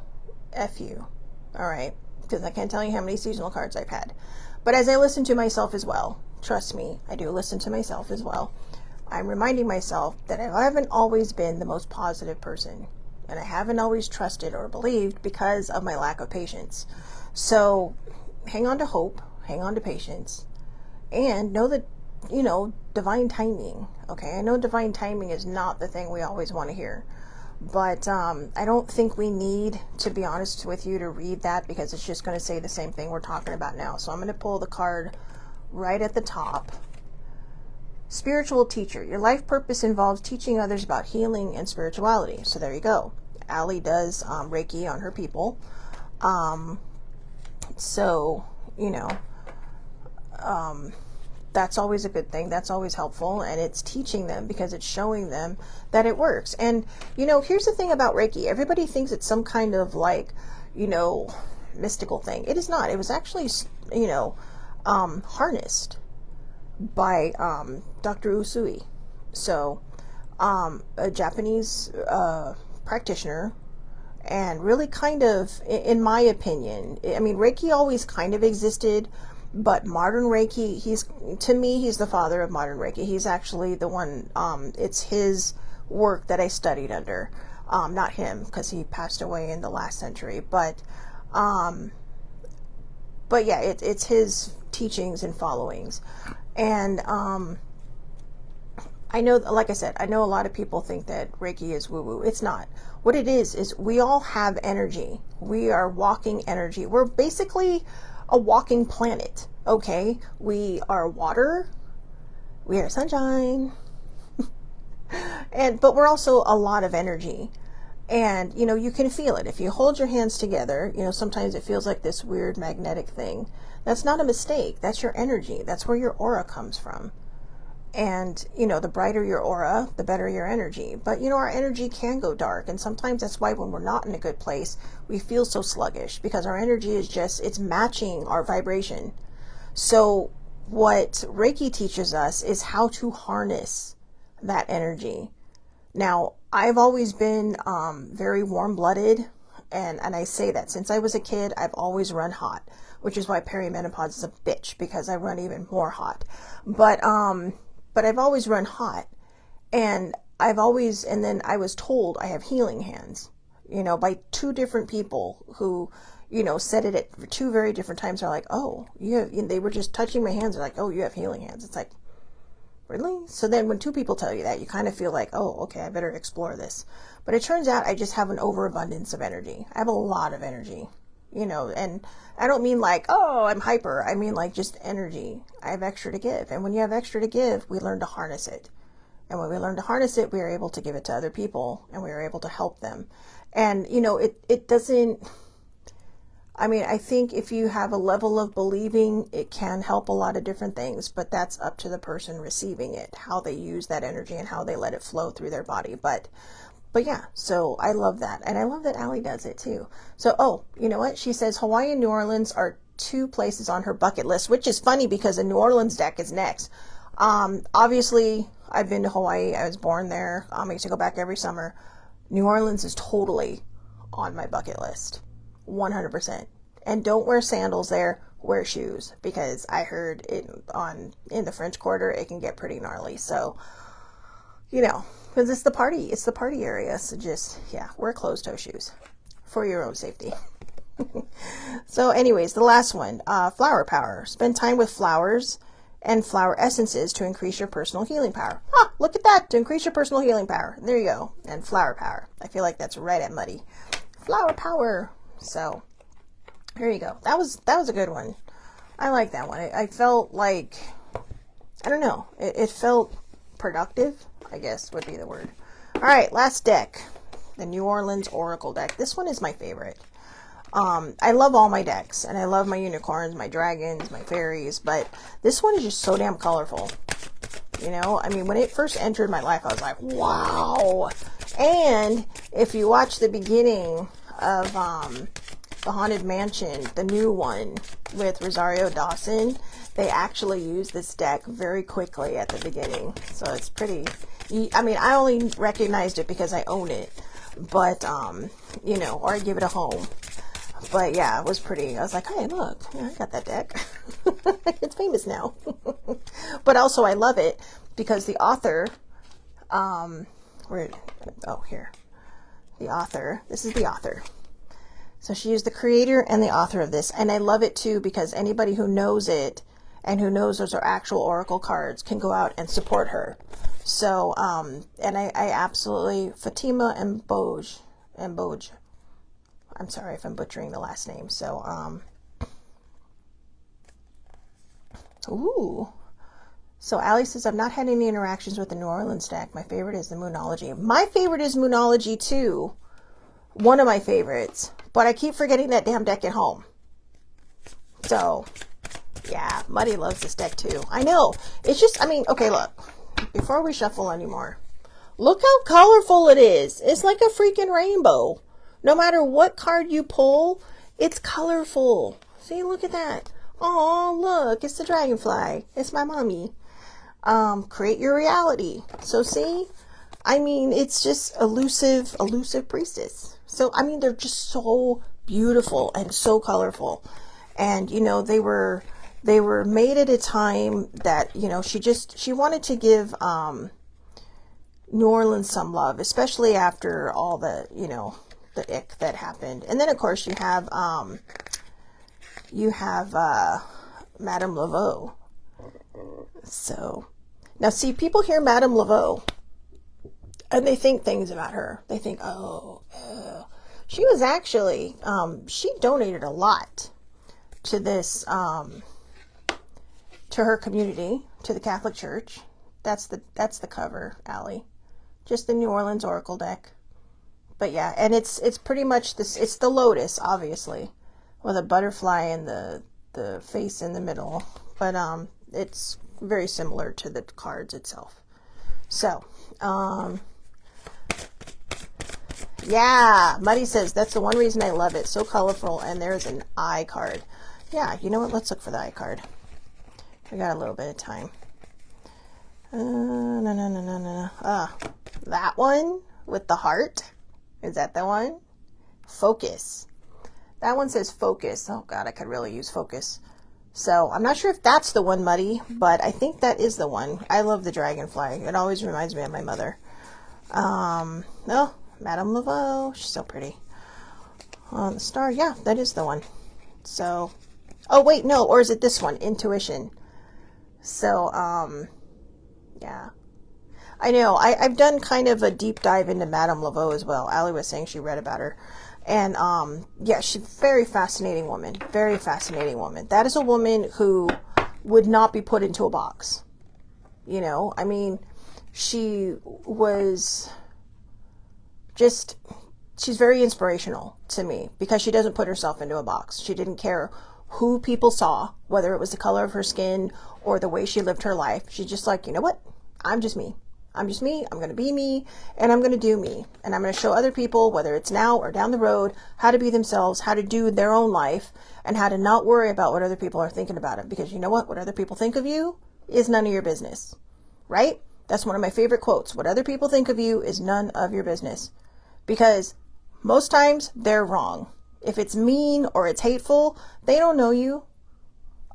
F you. All right. Because I can't tell you how many seasonal cards I've had. But as I listen to myself as well, trust me, I do listen to myself as well. I'm reminding myself that I haven't always been the most positive person. And I haven't always trusted or believed because of my lack of patience. So hang on to hope, hang on to patience, and know that, divine timing. Okay, I know divine timing is not the thing we always want to hear. But I don't think we need, to be honest with you, to read that, because it's just going to say the same thing we're talking about now. So I'm going to pull the card right at the top. Spiritual teacher. Your life purpose involves teaching others about healing and spirituality. So there you go. Allie does Reiki on her people. So, that's always a good thing. That's always helpful. And it's teaching them because it's showing them that it works. And, here's the thing about Reiki. Everybody thinks it's some kind of mystical thing. It is not. It was actually, harnessed by Dr. Usui. So, a Japanese practitioner, and really kind of, in my opinion, I mean, Reiki always kind of existed, But modern Reiki, to me, he's the father of modern Reiki. He's actually the one, it's his work that I studied under. Not him, because he passed away in the last century, but yeah, it's his teachings and followings. And I know, like I said, I know a lot of people think that Reiki is woo-woo. It's not. What it is we all have energy. We are walking energy. We're basically a walking planet, okay? We are water. We are sunshine. But we're also a lot of energy. And, you know, you can feel it. If you hold your hands together, you know, sometimes it feels like this weird magnetic thing. That's not a mistake. That's your energy. That's where your aura comes from. And, you know, the brighter your aura, the better your energy. But, you know, our energy can go dark. And sometimes that's why when we're not in a good place, we feel so sluggish, because our energy is just, it's matching our vibration. So what Reiki teaches us is how to harness that energy. Now, I've always been very warm-blooded. And I say that since I was a kid, I've always run hot, which is why perimenopause is a bitch, because I run even more hot. But I've always run hot, and then I was told I have healing hands, you know, by two different people who, you know, said it at two very different times. They're like, oh, they were just touching my hands. They're like, oh, you have healing hands. It's like, really? So then when two people tell you that, you kind of feel like, oh, okay, I better explore this. But it turns out I just have an overabundance of energy. I have a lot of energy, you know, and I don't mean like, oh, I'm hyper. I mean like just energy. I have extra to give. And when you have extra to give, we learn to harness it. And when we learn to harness it, we are able to give it to other people, and we are able to help them. And, you know, it doesn't, I mean, I think if you have a level of believing, it can help a lot of different things, but that's up to the person receiving it, how they use that energy and how they let it flow through their body. But yeah, so I love that. And I love that Allie does it too. So, oh, you know what? She says Hawaii and New Orleans are two places on her bucket list, which is funny because the New Orleans deck is next. Obviously, I've been to Hawaii. I was born there. I used to go back every summer. New Orleans is totally on my bucket list. 100%. And don't wear sandals there. Wear shoes, because I heard in the French Quarter, it can get pretty gnarly. So, you know, because it's the party area. So just, yeah, wear closed-toe shoes for your own safety. So anyways, the last one, flower power. Spend time with flowers and flower essences to increase your personal healing power. Ah, look at that, to increase your personal healing power. There you go. And flower power. I feel like that's right at Muddy. Flower power. So there you go. That was a good one. I like that one. I felt like, I don't know, it felt productive, I guess would be the word. All right, last deck, the New Orleans Oracle deck. This one is my favorite. I love all my decks, and I love my unicorns, my dragons, my fairies, but this one is just so damn colorful. You know, I mean, when it first entered my life, I was like, wow. And if you watch the beginning of the Haunted Mansion, the new one with Rosario Dawson, they actually use this deck very quickly at the beginning. So it's pretty, I mean, I only recognized it because I own it, but, you know, or I give it a home. But yeah, it was pretty. I was like, hey, look, yeah, I got that deck. It's famous now. But also I love it because the author, here. The author, this is the author. So she is the creator and the author of this. And I love it too because anybody who knows it and who knows those are actual oracle cards can go out and support her. So, and I absolutely, Fatima and Boj. I'm sorry if I'm butchering the last name. So, So Allie says, I've not had any interactions with the New Orleans deck. My favorite is the Moonology. My favorite is Moonology too. One of my favorites. But I keep forgetting that damn deck at home. So, yeah, Muddy loves this deck too. I know. It's just, I mean, okay, look. Before we shuffle anymore, look how colorful it is. It's like a freaking rainbow. No matter what card you pull, it's colorful. See, look at that. Oh, look, it's the dragonfly. It's my mommy. Create your reality. So see, I mean, it's just elusive priestess. So, I mean, they're just so beautiful and so colorful. And, you know, they were They were made at a time that, you know, she wanted to give New Orleans some love, especially after all the, you know, the ick that happened. And then of course you have Madame Laveau. So now see, people hear Madame Laveau and they think things about her. They think, oh, she was actually, she donated a lot to this, to her community, to the Catholic Church. That's the cover, Allie. Just the New Orleans Oracle deck. But yeah, and it's pretty much this, it's the lotus, obviously, with a butterfly and the face in the middle. But it's very similar to the cards itself. So, yeah, Muddy says, that's the one reason I love it. So colorful, and there's an eye card. Yeah, you know what? Let's look for the eye card. We got a little bit of time. No. That one with the heart. Is that the one? Focus. That one says focus. Oh, God, I could really use focus. So I'm not sure if that's the one, Muddy, but I think that is the one. I love the dragonfly. It always reminds me of my mother. Oh, Madame Laveau. She's so pretty. The star. Yeah, that is the one. So, oh, wait, no. Or is it this one? Intuition. So, yeah. I know. I've done kind of a deep dive into Madame Laveau as well. Allie was saying she read about her. And, yeah, she's a very fascinating woman. Very fascinating woman. That is a woman who would not be put into a box. You know, I mean, she was just, she's very inspirational to me because she doesn't put herself into a box. She didn't care who people saw, whether it was the color of her skin or the way she lived her life. She's just like, you know what? I'm just me. I'm just me. I'm going to be me, and I'm going to do me. And I'm going to show other people, whether it's now or down the road, how to be themselves, how to do their own life, and how to not worry about what other people are thinking about it. Because you know what? What other people think of you is none of your business, right? That's one of my favorite quotes. What other people think of you is none of your business. Because most times they're wrong. If it's mean or it's hateful, they don't know you.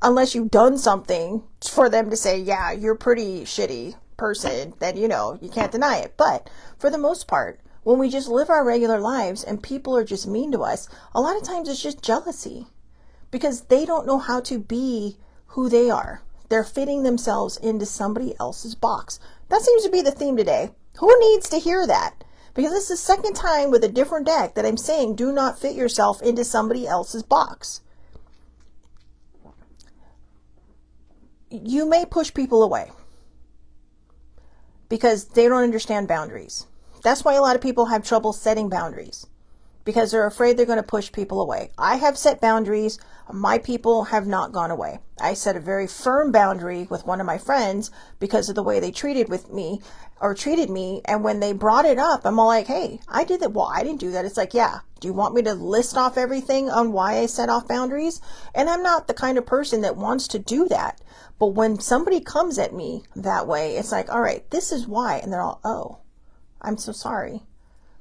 Unless you've done something for them to say, yeah, you're pretty shitty person, then, you know, you can't deny it. But for the most part, when we just live our regular lives and people are just mean to us, a lot of times it's just jealousy because they don't know how to be who they are. They're fitting themselves into somebody else's box. That seems to be the theme today. Who needs to hear that? Because this is the second time with a different deck that I'm saying do not fit yourself into somebody else's box. You may push people away because they don't understand boundaries. That's why a lot of people have trouble setting boundaries because they're afraid they're going to push people away. I have set boundaries. My people have not gone away. I set a very firm boundary with one of my friends because of the way they treated me. And when they brought it up, I'm all like, hey, I did that. Well, I didn't do that. It's like, yeah, do you want me to list off everything on why I set off boundaries? And I'm not the kind of person that wants to do that. But when somebody comes at me that way, it's like, all right, this is why. And they're all, oh, I'm so sorry.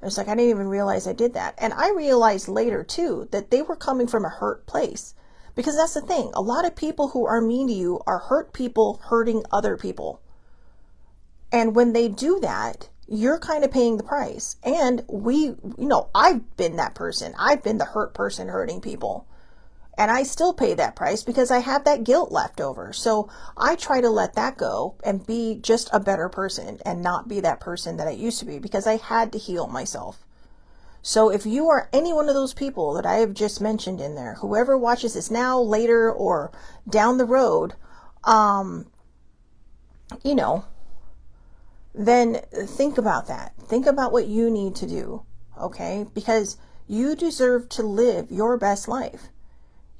It's like, I didn't even realize I did that. And I realized later too, that they were coming from a hurt place. Because that's the thing. A lot of people who are mean to you are hurt people hurting other people. And when they do that, you're kind of paying the price. And I've been that person. I've been the hurt person hurting people. And I still pay that price because I have that guilt left over. So I try to let that go and be just a better person and not be that person that I used to be because I had to heal myself. So if you are any one of those people that I have just mentioned in there, whoever watches this now, later, or down the road, then think about that. Think about what you need to do, okay? Because you deserve to live your best life.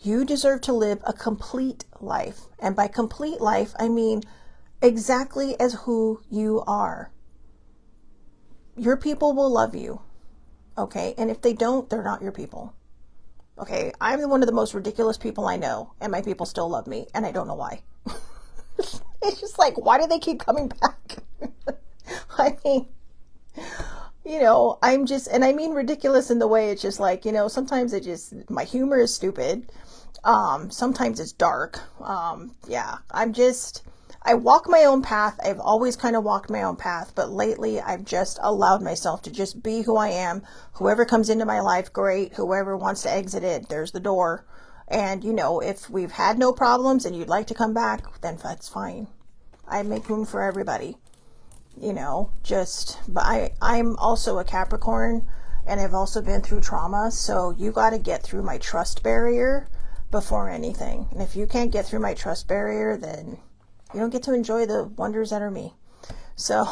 You deserve to live a complete life. And by complete life, I mean exactly as who you are. Your people will love you, okay? And if they don't, they're not your people, okay? I'm one of the most ridiculous people I know, and my people still love me, and I don't know why. It's just like, why do they keep coming back? I mean, I'm just, and I mean ridiculous in the way it's just like, sometimes my humor is stupid. Sometimes it's dark. Yeah, I walk my own path. I've always kind of walked my own path, but lately I've just allowed myself to just be who I am. Whoever comes into my life, great. Whoever wants to exit it, there's the door. And, you know, if we've had no problems and you'd like to come back, then that's fine. I make room for everybody. You know, but I'm also a Capricorn, and I've also been through trauma. So you got to get through my trust barrier before anything. And if you can't get through my trust barrier, then you don't get to enjoy the wonders that are me. So,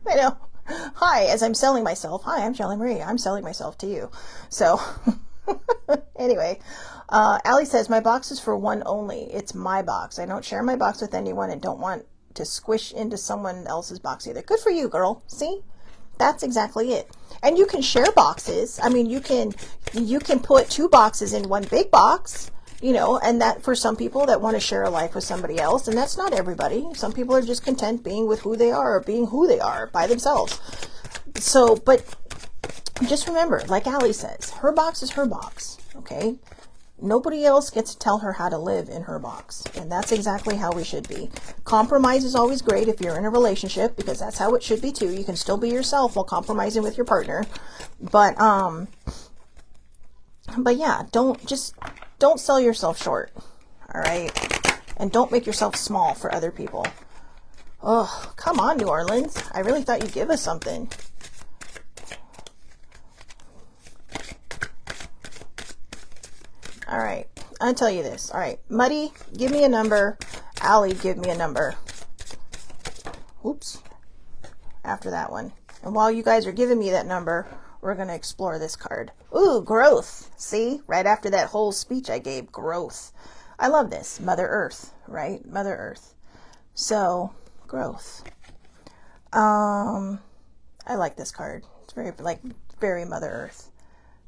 I know. Hi, as I'm selling myself. Hi, I'm Shelly Marie. I'm selling myself to you. So, anyway, Allie says, my box is for one only. It's my box. I don't share my box with anyone and don't want to squish into someone else's box either. Good for you, girl. See? That's exactly it. And you can share boxes. I mean, you can put two boxes in one big box, you know, and that for some people that want to share a life with somebody else, and that's not everybody. Some people are just content being with who they are or being who they are by themselves. So, but just remember, like Allie says, her box is her box, okay? Nobody else gets to tell her how to live in her box. And that's exactly how we should be. Compromise is always great if you're in a relationship, because that's how it should be too. You can still be yourself while compromising with your partner. But yeah, don't sell yourself short. All right? And don't make yourself small for other people. Oh, come on, New Orleans. I really thought you'd give us something. All right, I'll tell you this. All right, Muddy, give me a number. Allie, give me a number. Oops. After that one. And while you guys are giving me that number, we're going to explore this card. Ooh, growth. See? Right after that whole speech I gave, growth. I love this. Mother Earth, right? Mother Earth. So, growth. I like this card. It's very Mother Earth.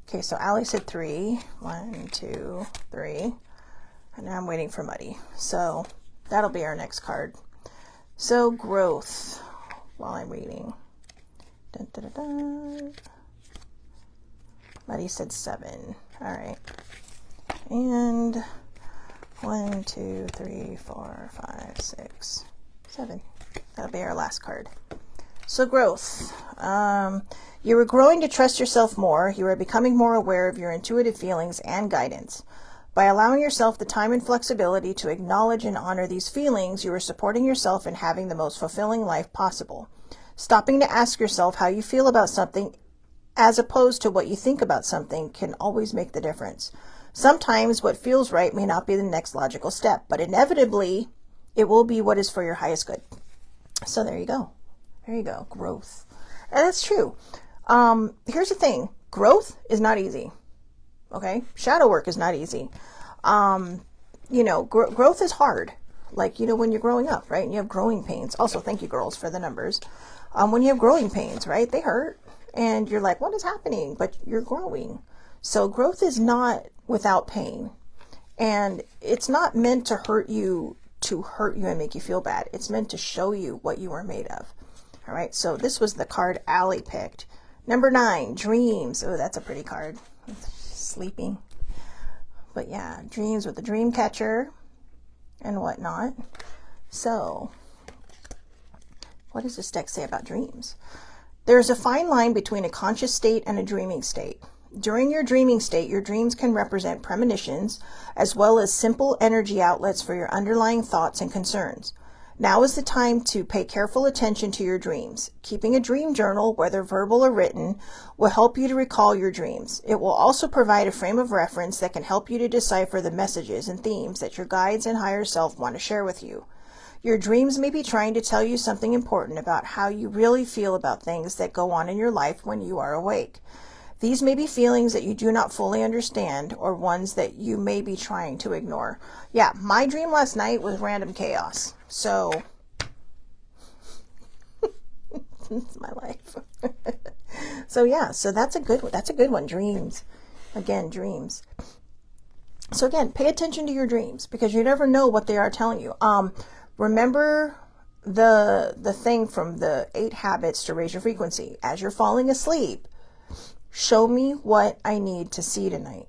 Okay, so Allie said 3. 1, 2, 3. And now I'm waiting for Muddy. So that'll be our next card. So growth, while I'm reading. Dun, dun, dun, dun. Muddy said 7. All right. And 1, 2, 3, 4, 5, 6, 7. That'll be our last card. So growth. You are growing to trust yourself more. You are becoming more aware of your intuitive feelings and guidance. By allowing yourself the time and flexibility to acknowledge and honor these feelings, you are supporting yourself in having the most fulfilling life possible. Stopping to ask yourself how you feel about something as opposed to what you think about something can always make the difference. Sometimes what feels right may not be the next logical step, but inevitably it will be what is for your highest good. So there you go. There you go. Growth. And that's true. Here's the thing. Growth is not easy. Okay. Shadow work is not easy. You know, growth is hard. Like, you know, when you're growing up, right? And you have growing pains. Also, thank you, girls, for the numbers. When you have growing pains, right? They hurt. And you're like, what is happening? But you're growing. So growth is not without pain. And it's not meant to hurt you and make you feel bad. It's meant to show you what you are made of. All right. So this was the card Allie picked. Number 9, dreams. Oh, that's a pretty card. Sleeping. But yeah, dreams with the dream catcher and whatnot. So what does this deck say about dreams? There's a fine line between a conscious state and a dreaming state. During your dreaming state, your dreams can represent premonitions as well as simple energy outlets for your underlying thoughts and concerns. Now is the time to pay careful attention to your dreams. Keeping a dream journal, whether verbal or written, will help you to recall your dreams. It will also provide a frame of reference that can help you to decipher the messages and themes that your guides and higher self want to share with you. Your dreams may be trying to tell you something important about how you really feel about things that go on in your life when you are awake. These may be feelings that you do not fully understand or ones that you may be trying to ignore. Yeah, my dream last night was random chaos. So, it's my life. So yeah, so that's a good one. Dreams. Again, dreams. So again, pay attention to your dreams because you never know what they are telling you. Remember the thing from the 8 habits to raise your frequency. As you're falling asleep, show me what I need to see tonight.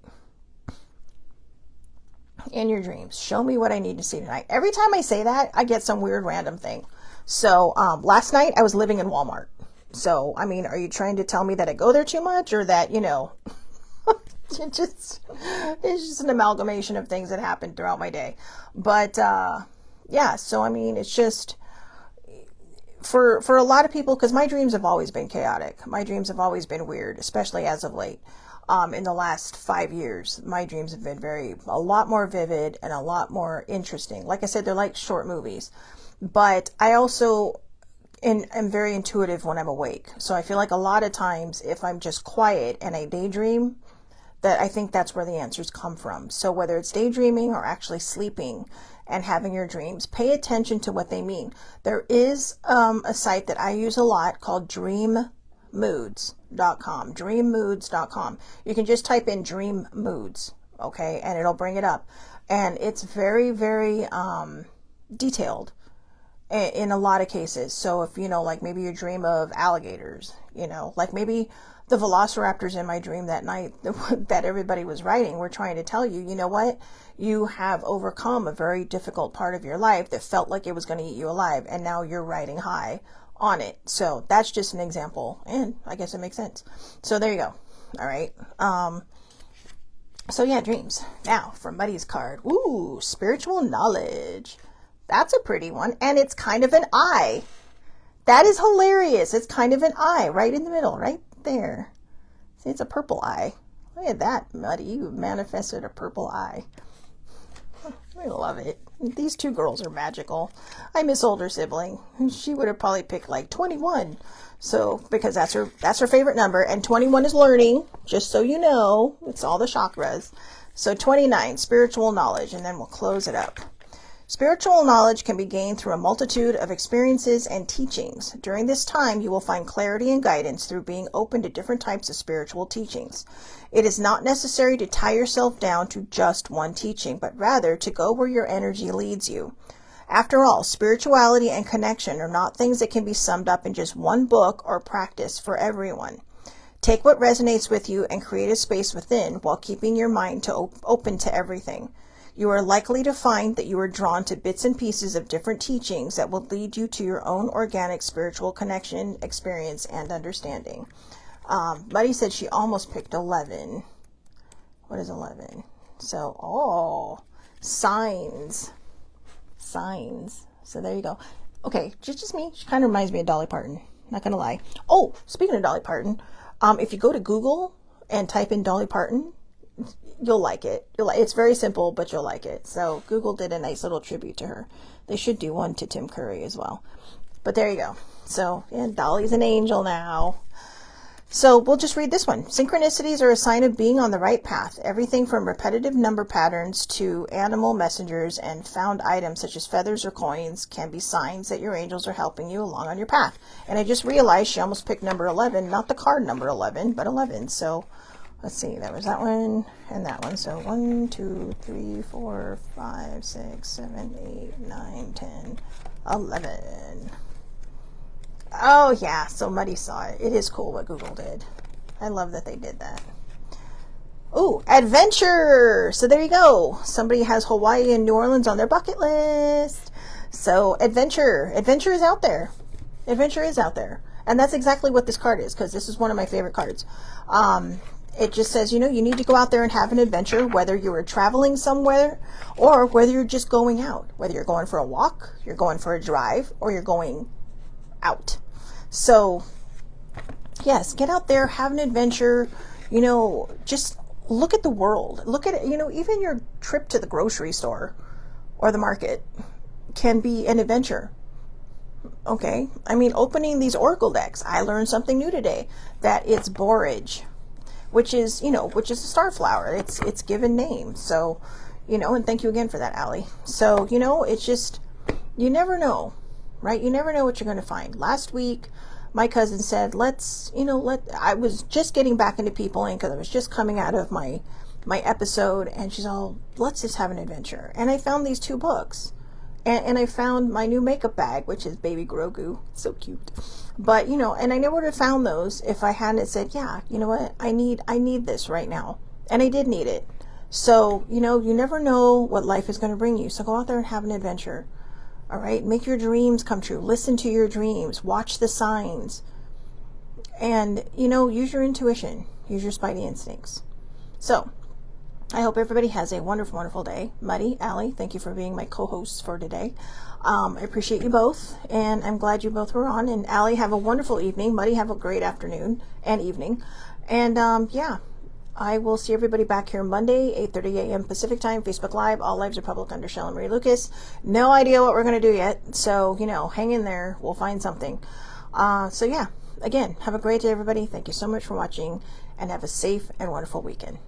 in your dreams. Show me what I need to see tonight. Every time I say that, I get some weird random thing. So last night I was living in Walmart. So, I mean, are you trying to tell me that I go there too much, or that, you know, it's just an amalgamation of things that happened throughout my day. But yeah, so I mean, it's just for a lot of people, because my dreams have always been chaotic. My dreams have always been weird, especially as of late. In the last 5 years, my dreams have been a lot more vivid and a lot more interesting. Like I said, they're like short movies. But I also am very intuitive when I'm awake. So I feel like a lot of times if I'm just quiet and I daydream, that I think that's where the answers come from. So whether it's daydreaming or actually sleeping and having your dreams, pay attention to what they mean. There is a site that I use a lot called dreammoods.com. You can just type in dream moods, okay, and it'll bring it up. And it's very, very detailed in a lot of cases. So if, you know, like maybe you dream of alligators, you know, like maybe the velociraptors in my dream that night that everybody was writing were trying to tell you, you know what, you have overcome a very difficult part of your life that felt like it was going to eat you alive, and now you're riding high on it. So that's just an example, and I guess it makes sense. So there you go. All right. So yeah, dreams. Now for Muddy's card. Ooh, spiritual knowledge. That's a pretty one, and it's kind of an eye. That is hilarious. It's kind of an eye right in the middle, right there. See, it's a purple eye. Look at that, Muddy. You manifested a purple eye. I love it. These two girls are magical. I miss older sibling. She would have probably picked like 21. So, because that's her favorite number, and 21 is learning, just so you know. It's all the chakras. So 29, spiritual knowledge, and then we'll close it up. Spiritual knowledge can be gained through a multitude of experiences and teachings. During this time, you will find clarity and guidance through being open to different types of spiritual teachings. It is not necessary to tie yourself down to just one teaching, but rather to go where your energy leads you. After all, spirituality and connection are not things that can be summed up in just one book or practice for everyone. Take what resonates with you and create a space within while keeping your mind open to everything. You are likely to find that you are drawn to bits and pieces of different teachings that will lead you to your own organic spiritual connection, experience, and understanding. Buddy said she almost picked 11. What is 11? So, signs. So there you go. Okay, just me. She kind of reminds me of Dolly Parton. Not going to lie. Oh, speaking of Dolly Parton, if you go to Google and type in Dolly Parton, you'll like it. It's very simple, but you'll like it. So Google did a nice little tribute to her. They should do one to Tim Curry as well. But there you go. So, yeah, Dolly's an angel now. So we'll just read this one. Synchronicities are a sign of being on the right path. Everything from repetitive number patterns to animal messengers and found items such as feathers or coins can be signs that your angels are helping you along on your path. And I just realized she almost picked number 11, not the card number 11, but 11. So let's see, there was that one and that one. So 1, 2, 3, 4, 5, 6, 7, 8, 9, 10, 11. Oh yeah, so Muddy saw it. It is cool what Google did. I love that they did that. Oh, adventure! So there you go. Somebody has Hawaii and New Orleans on their bucket list. So adventure. Adventure is out there. Adventure is out there. And that's exactly what this card is, because this is one of my favorite cards. It just says, you need to go out there and have an adventure, whether you are traveling somewhere or whether you're just going out. Whether you're going for a walk, you're going for a drive, or you're going out. So yes, get out there, have an adventure, just look at the world. Look at it, even your trip to the grocery store or the market can be an adventure. Okay. I mean, opening these oracle decks, I learned something new today, that it's borage, which is a star flower. It's given name. So, and thank you again for that, Allie. So, it's just, you never know. Right? You never know what you're going to find. Last week, my cousin said, I was just getting back into People Inc. because I was just coming out of my episode, and she's all, let's just have an adventure. And I found these 2 books. And I found my new makeup bag, which is Baby Grogu. So cute. But, and I never would have found those if I hadn't said, yeah, you know what? I need this right now. And I did need it. So, you know, you never know what life is going to bring you. So go out there and have an adventure. All right. Make your dreams come true. Listen to your dreams. Watch the signs. And, you know, use your intuition. Use your spidey instincts. So I hope everybody has a wonderful, wonderful day. Muddy, Allie, thank you for being my co-hosts for today. I appreciate you both, and I'm glad you both were on. And Allie, have a wonderful evening. Muddy, have a great afternoon and evening. And yeah, I will see everybody back here Monday, 8:30 a.m. Pacific time, Facebook Live. All lives are public under Shell and Marie Lucas. No idea what we're going to do yet, so, you know, hang in there. We'll find something. So yeah, again, have a great day, everybody. Thank you so much for watching, and have a safe and wonderful weekend.